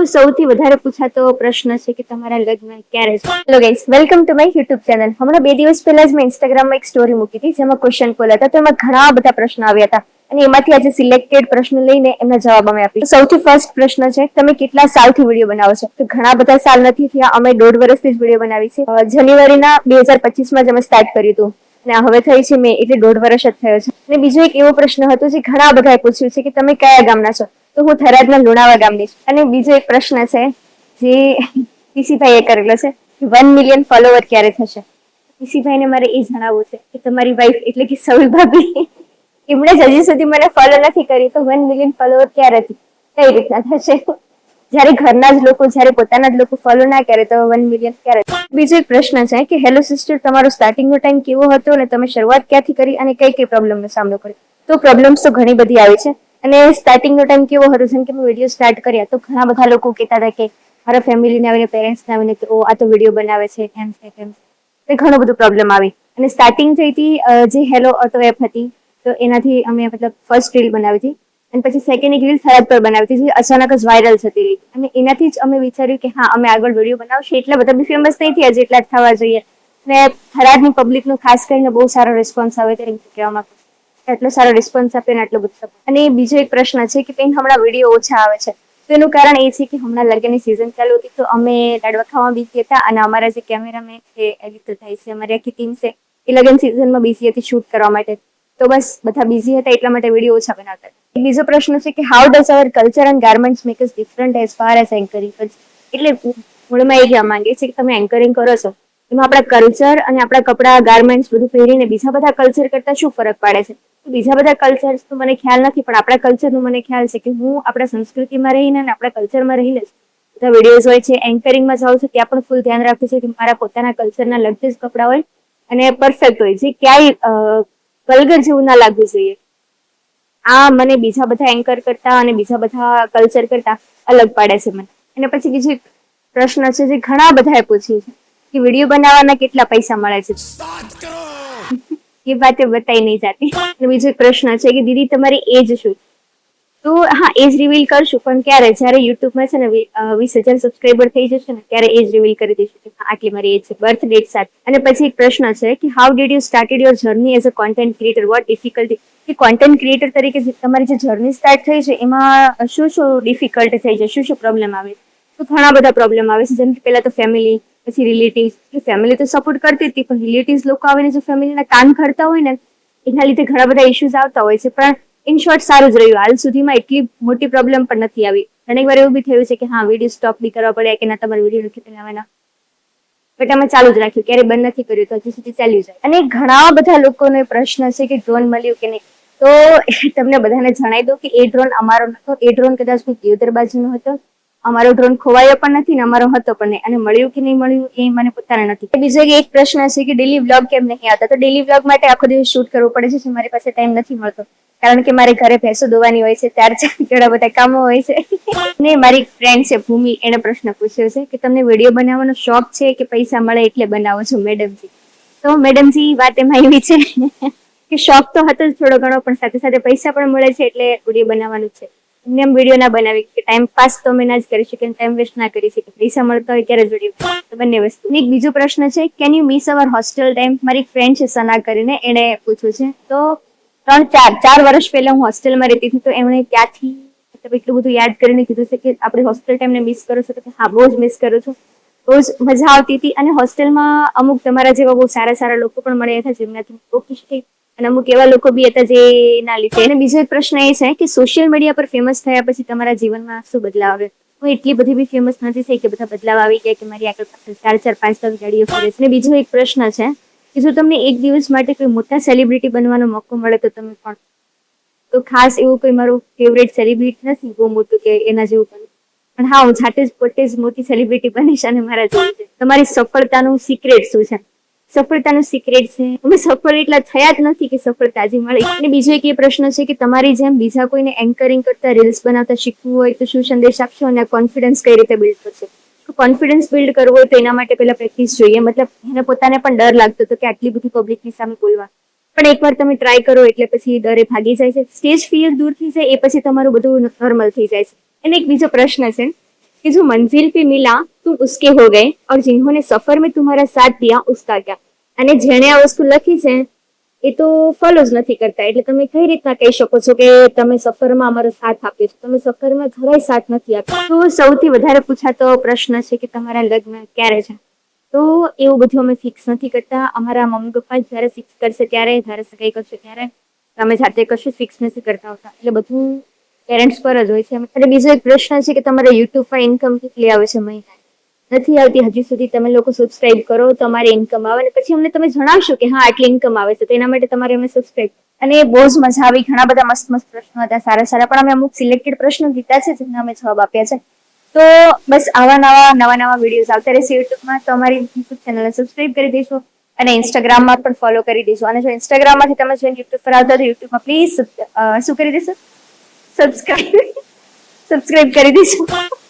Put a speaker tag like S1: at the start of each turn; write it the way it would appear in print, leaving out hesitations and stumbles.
S1: સૌથી વધારે પૂછાતો પ્રશ્ન છે કે તમારા લગ્ન ક્યારે છે? Hello guys, welcome to my YouTube channel. હમણાં 2 દિવસ પહેલા જ મેં ઇન્સ્ટાગ્રામમાં એક સ્ટોરી મૂકી હતી જેમાં ક્વેશ્ચન પોલ હતા. તો એમાં ઘણા બધા પ્રશ્નો આવ્યા હતા અને એમાંથી આજે સિલેક્ટેડ પ્રશ્ન લઈને એમના જવાબ અમે આપી. સૌથી ફર્સ્ટ પ્રશ્ન છે, તમે કેટલા સાલથી વિડીયો બનાવો છો? તો ઘણા બધા સાલ નથી થયા, અમે 1.5 વર્ષથી જ વિડીયો બનાવી છે. જાન્યુઆરીના 2025માં જ અમે સ્ટાર્ટ કર્યું હતું અને હવે થઈ છે મે, એટલે 1.5 વર્ષ જ થયો છે. અને બીજો એક એવો પ્રશ્ન હતો જે ઘણા બધાએ પૂછ્યું છે કે તમે કયા ગામના છો? તો હું થરાદના લુણાવા ગામની છું. અને બીજો એક પ્રશ્ન છે જે પીસીભાઈએ કરેલો છે, 1 મિલિયન ફોલોવર ક્યારે થશે? પીસીભાઈને મારે એ જણાવવું છે કે તમારી વાઈફ એટલે કે સૌલ ભાભી એમણે જ હજી સુધી મને ફોલો નથી કરી, તો 1 મિલિયન ફોલોવર ક્યારે કઈ રીતના થશે? જયારે ઘરના જ લોકો, જયારે પોતાના જ લોકો ફોલો ના કરે તો 1 મિલિયન ક્યારે? બીજો એક પ્રશ્ન છે કે હેલો સિસ્ટર, તમારો સ્ટાર્ટિંગનો ટાઈમ કેવો હતો અને તમે શરૂઆત ક્યાંથી કરી અને કઈ કઈ પ્રોબ્લેમનો સામનો કર્યો? તો પ્રોબ્લેમ્સ તો ઘણી બધી આવી છે. અને સ્ટાર્ટિંગનો ટાઈમ કેવો હતો, જેમ કે મેં વિડીયો સ્ટાર્ટ કર્યા તો ઘણા બધા લોકો કહેતા હતા કે મારા ફેમિલીને આવીને, પેરેન્ટ્સને આવીને કે ઓ આ તો વિડીયો બનાવે છે, એમ છે તેમ. તો ઘણું બધું પ્રોબ્લેમ આવી. અને સ્ટાર્ટિંગ થઈ હતી જે હેલો ઓટો એપ હતી, તો એનાથી અમે મતલબ ફર્સ્ટ રીલ બનાવી હતી અને પછી સેકન્ડ એક રીલ થરાદ પર બનાવી હતી, જે અચાનક જ વાયરલ થતી રહી. અને એનાથી જ અમે વિચાર્યું કે હા, અમે આગળ વિડીયો બનાવશું. એટલા બધા બી ફેમસ નહીં થયા જેટલા થવા જોઈએ. અને થરાદની પબ્લિકનો ખાસ કરીને બહુ સારો રિસ્પોન્સ આવે છે, એમ કહેવામાં એટલો સારો રિસ્પોન્સ આપે ને આટલો બધો. અને બીજો એક પ્રશ્ન છે કે બેન હમણાં વિડીયો ઓછા આવે છે, તો એનું કારણ એ છે કે હમણાં લગ્નની સિઝન ચાલુ હતી, તો અમે લાડવા ખાવામાં બીઝી હતા અને અમારા જે કેમેરામેન છે, એડિટર થાય છે, અમારી આખી ટીમ છે, એ લગ્ન સિઝનમાં બીઝી હતી શૂટ કરવા માટે. તો બસ બધા બીઝી હતા એટલા માટે વિડીયો ઓછા બનાવતા. બીજો પ્રશ્ન છે કે how does hour culture and garments make us different as far as anchoring? એટલે મૂળમાં એ કહેવા માંગે છે કે તમે એન્કરિંગ કરો છો, એમાં આપણા કલ્ચર અને આપણા કપડા, ગાર્મેન્ટ્સ બધું પહેરીને બીજા બધા કલ્ચર કરતા શું ફરક પાડે છે? બીજા બધા કલ્ચર્સ તો મને ખ્યાલ નથી, પણ આપણા કલ્ચરનું મને ખ્યાલ છે કે હું આપણા સંસ્કૃતિમાં રહીને અને આપણા કલ્ચરમાં રહીને બધા વિડીયોઝ હોય છે, એન્કરિંગમાં જાઉં છું ત્યાં પણ ફૂલ ધ્યાન રાખું છું કે મારા પોતાના કલ્ચરના લગતા જ કપડાં હોય અને પરફેક્ટ હોય, જે ક્યાંય કલગર જેવું ના લાગવું જોઈએ. આ મને બીજા બધા એન્કર કરતા અને બીજા બધા કલ્ચર કરતા અલગ પાડે છે મને. અને પછી બીજો એક પ્રશ્ન છે જે ઘણા બધાએ પૂછ્યું છે કે વિડીયો બનાવવાના કેટલા પૈસા મળે છે? એ વાતે બતાઈ નહીં જાતી. બીજો એક પ્રશ્ન છે કે દીદી તમારી એજ શું? તો હા, એજ રિવીલ કરશું, પણ ક્યારે? જયારે યુટ્યુબમાં છે ને 20,000 સબસ્ક્રાઈબર થઈ જશે ને ત્યારે એજ રિવીલ કરી દઈશું કે આટલી મારી એજ છે, બર્થ ડેટ સાથે. અને પછી એક પ્રશ્ન છે કે how did you started your journey as a content creator? What difficulty? કે કોન્ટેન્ટ ક્રિએટર તરીકે તમારી જે જર્ની સ્ટાર્ટ થઈ છે એમાં શું શું ડિફિકલ્ટ થઈ છે, શું શું પ્રોબ્લેમ આવે? તો ઘણા બધા પ્રોબ્લેમ આવે છે. જેમ કે પહેલા તો ફેમિલી, પછી રિલેટિવ્સ. ફેમિલી તો સપોર્ટ કરતી હતી, પણ રિલેટિવ્સ લોકો આવીને જો ફેમિલીના કાન કરતા હોય ને એના લીધે ઘણા બધા ઇશ્યુઝ આવતા હોય છે. પણ ઇન શોર્ટ સારું જ રહ્યું. હાલ સુધીમાં એટલી મોટી પ્રોબ્લેમ પણ નથી આવી. ઘણી વાર એવું બી થયું છે કે હા, વિડીયો સ્ટોપ બી કરવા પડે કે ના તમારે વિડીયો નથી બનાવવાના, બટ અમે ચાલુ જ રાખ્યું, ક્યારે બંધ નથી કર્યું, તો હજી સુધી ચાલ્યું જાય. અને ઘણા બધા લોકોનો પ્રશ્ન છે કે ડ્રોન મળ્યું કે નહીં. તો તમને બધાને જણાવી દઉં કે એ ડ્રોન અમારો નતો. એ ડ્રોન કદાચ કોઈ દિયોદર બાજુનો હતો. અમારો ડ્રોન ખોવાયો પણ નથી ને અમારો હતો પણ નહીં. અને મળ્યું કે નહીં મળ્યું એ મને પોતાને નથી. બીજો એક પ્રશ્ન છે કે ડેલી વ્લોગ કેમ નહીં આવતા? તો ડેલી વ્લોગ માટે આખો દિવસ શૂટ કરવું પડે છે, મારી પાસે ટાઈમ નથી મળતો, કારણ કે મારે ઘરે ભેંસો દોવાની હોય છે, 4 ઘણા બધા કામો હોય છે. ને મારી ફ્રેન્ડ છે ભૂમિ, એને પ્રશ્ન પૂછ્યો છે કે તમને વિડીયો બનાવવાનો શોખ છે કે પૈસા મળે એટલે બનાવો છો મેડમજી? તો મેડમજી વાત એમાં એવી છે કે શોખ તો હતો જ થોડો ઘણો, પણ સાથે સાથે પૈસા પણ મળે છે એટલે વિડીયો બનાવવાનું છે. એમને એમ વિડીયો ના બનાવી કે ટાઈમ પાસ તો અમે ના જ કરી શકીએ, ટાઈમ વેસ્ટ ના કરી શકીએ. પૈસા મળતા હોય ત્યારે જ વિડીયો, તો બંને વસ્તુ. એક બીજો પ્રશ્ન છે can you miss our hostel time? મારી ફ્રેન્ડ છે સના કરીને, એને પૂછ્યું છે. તો 4 વર્ષ પહેલા હું હોસ્ટેલમાં રહેતી હતી, તો એમણે ત્યાંથી મતલબ એટલું બધું યાદ કરીને કીધું છે કે આપણે હોસ્ટેલ ટાઈમને મિસ કરો છો? તો હા, બહુ જ મિસ કરું છું. બહુ જ મજા આવતી હતી. અને હોસ્ટેલમાં અમુક તમારા જેવા બહુ સારા સારા લોકો પણ મળ્યા હતા જેમનાથી ઓળખી શકી, અને અમુક એવા લોકો બી હતા જે ના લીધે. અને બીજો એક પ્રશ્ન એ છે કે સોશિયલ મીડિયા પર ફેમસ થયા પછી તમારા જીવનમાં શું બદલાવ આવ્યો? હું એટલી બધી બી ફેમસ નથી થઈ કે બધા બદલાવ આવી ગયા કે મારી આગળ 4, 5 ગાડીઓ ફરે છે. અને બીજો એક પ્રશ્ન છે કે જો તમને એક દિવસ માટે કોઈ મોટા સેલિબ્રિટી બનવાનો મોકો મળે તો તમે પણ? તો ખાસ એવું કોઈ મારું ફેવરેટ સેલિબ્રિટી નથી બહુ મોટું કે એના જેવું પણ હા, હું જાતે જ પોતે જ મોટી સેલિબ્રિટી બનીશ અને મારા જેવું છે. તમારી સફળતાનું સિક્રેટ શું છે? સફળતાનું સિક્રેટ છે અમે સફળ એટલા થયા જ નથી કે સફળતા હજી મળી. અને બીજો એક એ પ્રશ્ન છે કે તમારી જેમ બીજા કોઈને એન્કરિંગ કરતા, રીલ્સ બનાવતા શીખવું હોય તો શું સંદેશ આપશો અને કોન્ફિડન્સ કઈ રીતે બિલ્ડ કરશો? કોન્ફિડન્સ બિલ્ડ કરવો હોય તો એના માટે પહેલા પ્રેક્ટિસ જોઈએ. મતલબ એને પોતાને પણ ડર લાગતો હતો કે આટલી બધી પબ્લિકની સામે બોલવા, પણ એકવાર તમે ટ્રાય કરો એટલે પછી ડરે ભાગી જાય છે. સ્ટેજ ફિયર દૂર થઈ જાય એ પછી તમારું બધું નોર્મલ થઈ જાય છે. અને એક બીજો પ્રશ્ન છે कि जो मंजिल पे मिला तुम उसके हो गए और जिन्होंने सफर में तुम्हारा साथ दिया उसका क्या। અને જેણે આ વસ્તુ લખી છે એ તો ફોલો જ નથી કરતા, એટલે તમે કઈ રીતના કહી શકો છો કે તમે સફરમાં અમારો સાથ આપ્યો છે? તમે સફરમાં જરાય સાથ નથી આપ્યો. તો સૌથી વધારે પૂછાતો પ્રશ્ન છે કે તમારા લગ્ન ક્યારે છે? તો એવું બધું અમે ફિક્સ નથી કરતા. અમારા મમ્મી પપ્પા જયારે ફિક્સ કરશે ત્યારે, જયારે સગાઈ કરશે ત્યારે, તમે જાતે કશું ફિક્સ નથી કરતા હોતા. એટલે બધું પેરેન્ટ્સ પર જ હોય છે. અને બીજો એક પ્રશ્ન છે કે તમારે યુટ્યુબ પર ઇન્કમ કેટલી આવે છે મહિને? નથી આવતી હજી સુધી. તમે લોકો સબસ્ક્રાઇબ કરો તો અમારે ઇન્કમ આવે, અને પછી અમને તમે જણાવશો કે હા આટલી ઇન્કમ આવે છે, તો એના માટે તમારે અમે સબસ્ક્રાઇબ. અને બહુ જ મજા આવી. ઘણા બધા મસ્ત મસ્ત પ્રશ્નો હતા, સારા સારા, પણ અમે અમુક સિલેક્ટેડ પ્રશ્નો લીધા છે જેના અમે જવાબ આપ્યા છે. તો બસ આવા નવા વિડીયોઝ આવતા રહેશે યુટ્યુબમાં, તો અમારી યુટ્યુબ ચેનલને સબસ્ક્રાઇબ કરી દેશો અને ઇન્સ્ટાગ્રામમાં પણ ફોલો કરી દેશો. અને જો ઇન્સ્ટાગ્રામમાંથી તમે જોઈને યુટ્યુબ પર આવતા તો યુટ્યુબમાં પ્લીઝ શું કરી દેશો? સબસ્ક્રાઇબ કરી દેશો.